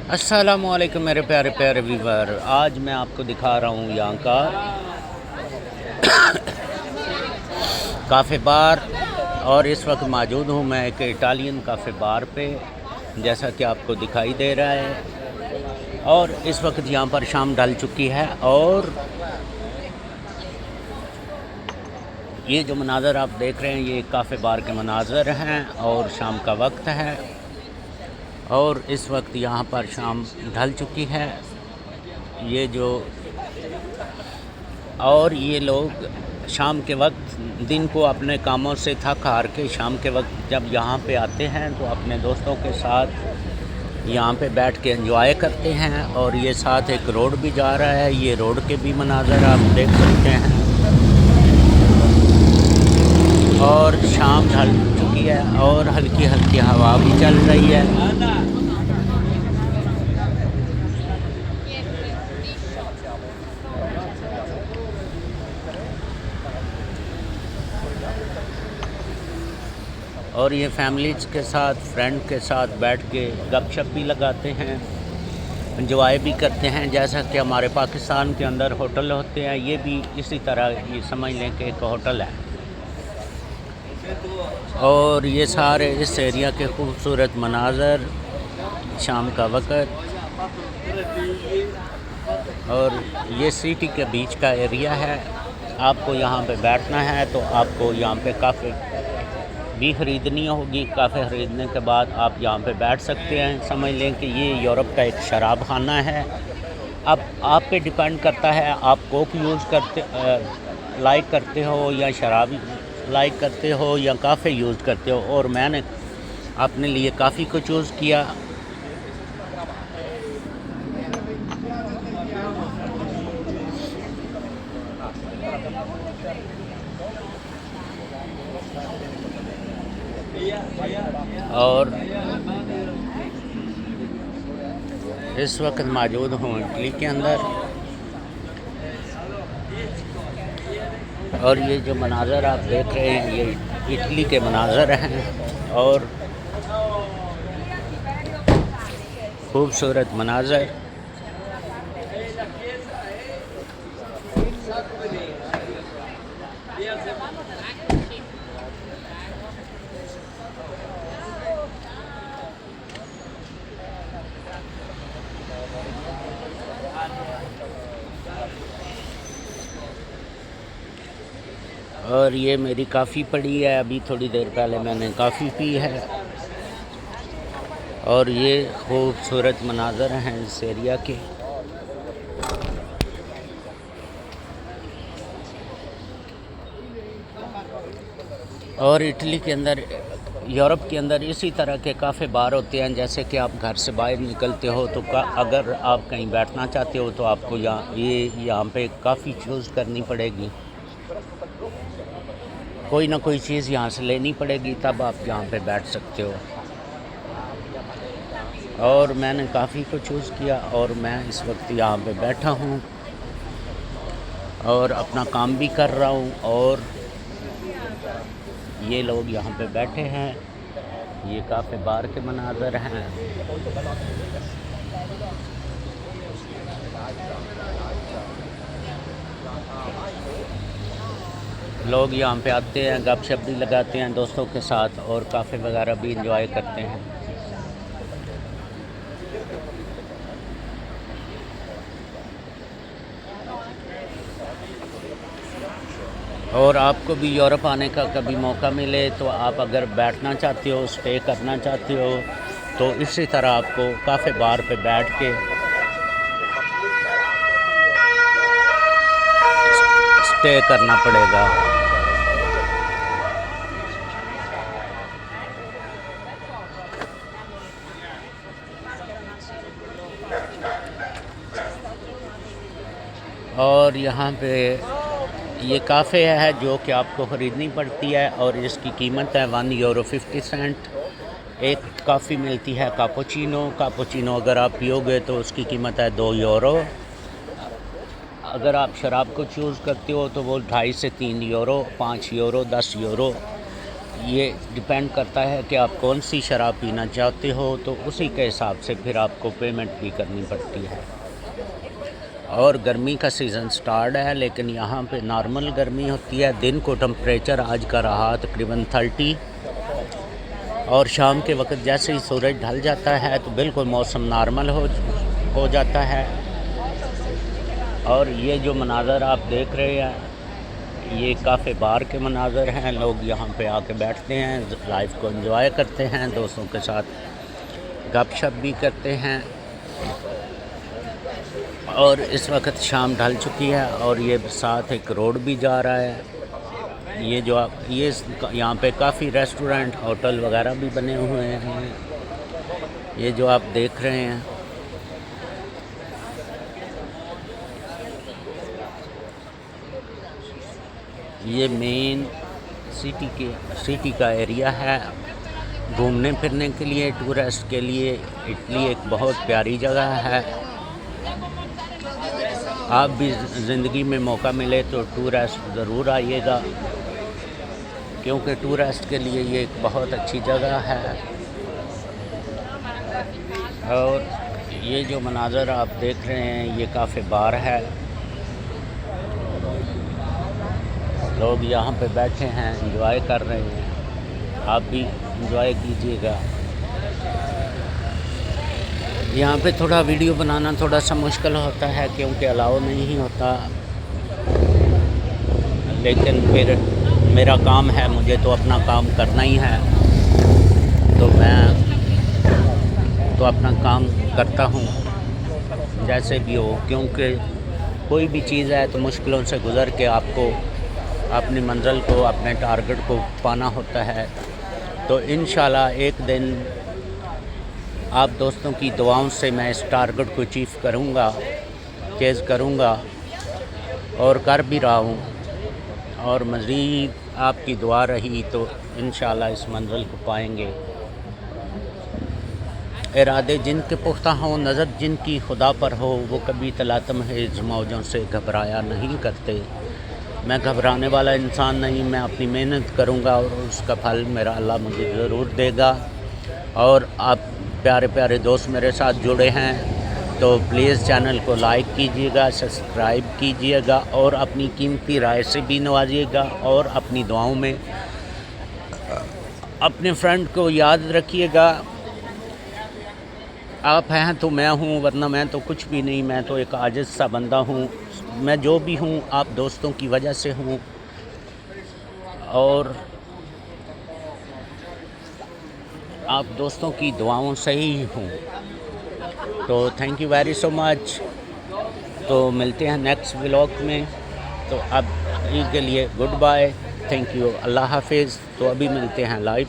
अस्सलामुअलैकुम मेरे प्यारे प्यारे व्यूवर। आज मैं आपको दिखा रहा हूँ यहाँ का काफ़े बार। और इस वक्त मौजूद हूँ मैं एक इटालियन काफ़े बार पे, जैसा कि आपको दिखाई दे रहा है। और इस वक्त यहाँ पर शाम ढल चुकी है और ये जो मनाज़र आप देख रहे हैं ये काफ़े बार के मनाज़र हैं और शाम का वक्त है। और इस वक्त यहाँ पर शाम ढल चुकी है। ये जो और ये लोग शाम के वक्त दिन को अपने कामों से थक हार के शाम के वक्त जब यहाँ पे आते हैं तो अपने दोस्तों के साथ यहाँ पे बैठ के एंजॉय करते हैं। और ये साथ एक रोड भी जा रहा है, ये रोड के भी मनाज़र आप देख सकते हैं। और शाम ढल चुकी है और हल्की हल्की हवा भी चल रही है। और ये फैमिलीज़ के साथ फ्रेंड के साथ बैठ के गपशप भी लगाते हैं, एंजॉय भी करते हैं। जैसा कि हमारे पाकिस्तान के अंदर होटल होते हैं, ये भी इसी तरह ये समझ लें कि एक होटल है। और ये सारे इस एरिया के खूबसूरत मनाज़र, शाम का वक़्त। और ये सिटी के बीच का एरिया है। आपको यहाँ पे बैठना है तो आपको यहाँ पे काफ़े भी ख़रीदनी होगी। काफ़े ख़रीदने के बाद आप यहाँ पे बैठ सकते हैं। समझ लें कि ये यूरोप का एक शराब खाना है। अब आप पे डिपेंड करता है आप कोक यूज़ करते लाइक करते हो या शराब लाइक करते हो या काफ़े यूज़ करते हो। और मैंने अपने लिए काफ़ी को चूज़ किया। और इस वक्त मौजूद हूँ इटली के अंदर। और ये जो मनाज़र आप देख रहे हैं ये इटली के मनाज़र हैं और खूबसूरत मनाज़र। और ये मेरी काफ़ी पड़ी है, अभी थोड़ी देर पहले मैंने काफ़ी पी है। और ये खूबसूरत मनाज़र हैं इस एरिया के। और इटली के अंदर, यूरोप के अंदर इसी तरह के काफ़े बार होते हैं। जैसे कि आप घर से बाहर निकलते हो तो अगर आप कहीं बैठना चाहते हो तो आपको यहाँ पे काफ़ी चूज़ करनी पड़ेगी। कोई ना कोई चीज़ यहाँ से लेनी पड़ेगी, तब आप यहाँ पे बैठ सकते हो। और मैंने काफ़ी को चूज़ किया और मैं इस वक्त यहाँ पे बैठा हूँ और अपना काम भी कर रहा हूँ। और ये लोग यहाँ पे बैठे हैं, ये काफ़े बार के मनाज़र हैं। लोग यहाँ पे आते हैं, गपशप भी लगाते हैं दोस्तों के साथ और काफ़े वगैरह भी इंजॉय करते हैं। और आपको भी यूरोप आने का कभी मौका मिले तो आप अगर बैठना चाहते हो, स्टे करना चाहते हो तो इसी तरह आपको काफ़े बार पे बैठ के स्टे करना पड़ेगा। और यहाँ पे ये काफ़े है जो कि आपको ख़रीदनी पड़ती है और इसकी कीमत है €1.50। एक कॉफ़ी मिलती है कापुचिनो अगर आप पियोगे तो उसकी कीमत है €2। अगर आप शराब को चूज़ करते हो तो वो 2.5 से €3, €5, €10 ये डिपेंड करता है कि आप कौन सी शराब पीना चाहते हो, तो उसी के हिसाब से फिर आपको पेमेंट भी करनी पड़ती है। और गर्मी का सीज़न स्टार्ट है, लेकिन यहाँ पे नॉर्मल गर्मी होती है। दिन को टेम्परेचर आज का रहा तकरीबन 30, और शाम के वक्त जैसे ही सूरज ढल जाता है तो बिल्कुल मौसम नॉर्मल हो जाता है। और ये जो मनाज़र आप देख रहे हैं, ये काफ़े बार के मनाज़र हैं। लोग यहाँ पे आके बैठते हैं, लाइफ को एंजॉय करते हैं, दोस्तों के साथ गपशप भी करते हैं। और इस वक्त शाम ढल चुकी है और ये साथ एक रोड भी जा रहा है। ये जो आप यहाँ पे काफ़ी रेस्टोरेंट, होटल वगैरह भी बने हुए हैं। ये जो आप देख रहे हैं, ये मेन सिटी का एरिया है। घूमने फिरने के लिए, टूरिस्ट के लिए इटली एक बहुत प्यारी जगह है। आप भी ज़िंदगी में मौका मिले तो टूरिस्ट ज़रूर आइएगा, क्योंकि टूरिस्ट के लिए ये एक बहुत अच्छी जगह है। और ये जो मनाज़र आप देख रहे हैं, ये काफ़ी बार है। लोग यहाँ पे बैठे हैं, एंजॉय कर रहे हैं। आप भी एंजॉय कीजिएगा। यहाँ पे थोड़ा वीडियो बनाना थोड़ा सा मुश्किल होता है, क्योंकि अलाउ नहीं होता, लेकिन फिर मेरा काम है, मुझे तो अपना काम करना ही है, तो मैं तो अपना काम करता हूँ जैसे भी हो। क्योंकि कोई भी चीज़ है तो मुश्किलों से गुज़र के आपको अपनी मंज़िल को, अपने टारगेट को पाना होता है। तो इंशाल्लाह एक दिन आप दोस्तों की दुआओं से मैं इस टारगेट को अचीव करूँगा, चेज़ करूँगा, और कर भी रहा हूँ। और मज़ीद आपकी दुआ रही तो इंशाल्लाह इस मंज़िल को पाएंगे। इरादे जिनके पुख्ता हों, नज़र जिनकी खुदा पर हो, वो कभी तलातम है मौजों से घबराया नहीं करते। मैं घबराने वाला इंसान नहीं, मैं अपनी मेहनत करूँगा और उसका फल मेरा अल्लाह मुझे ज़रूर देगा। और आप प्यारे प्यारे दोस्त मेरे साथ जुड़े हैं तो प्लीज़ चैनल को लाइक कीजिएगा, सब्सक्राइब कीजिएगा, और अपनी कीमती राय से भी नवाजिएगा। और अपनी दुआओं में अपने फ्रेंड को याद रखिएगा। आप हैं तो मैं हूँ, वरना मैं तो कुछ भी नहीं, मैं तो एक आजिज़ सा बंदा हूँ। मैं जो भी हूँ आप दोस्तों की वजह से हूँ, और आप दोस्तों की दुआओं से ही हूँ। तो thank you very so much. तो मिलते हैं नेक्स्ट व्लॉग में। तो अब के लिए गुड बाय, थैंक यू, अल्लाह हाफिज़। तो अभी मिलते हैं लाइव।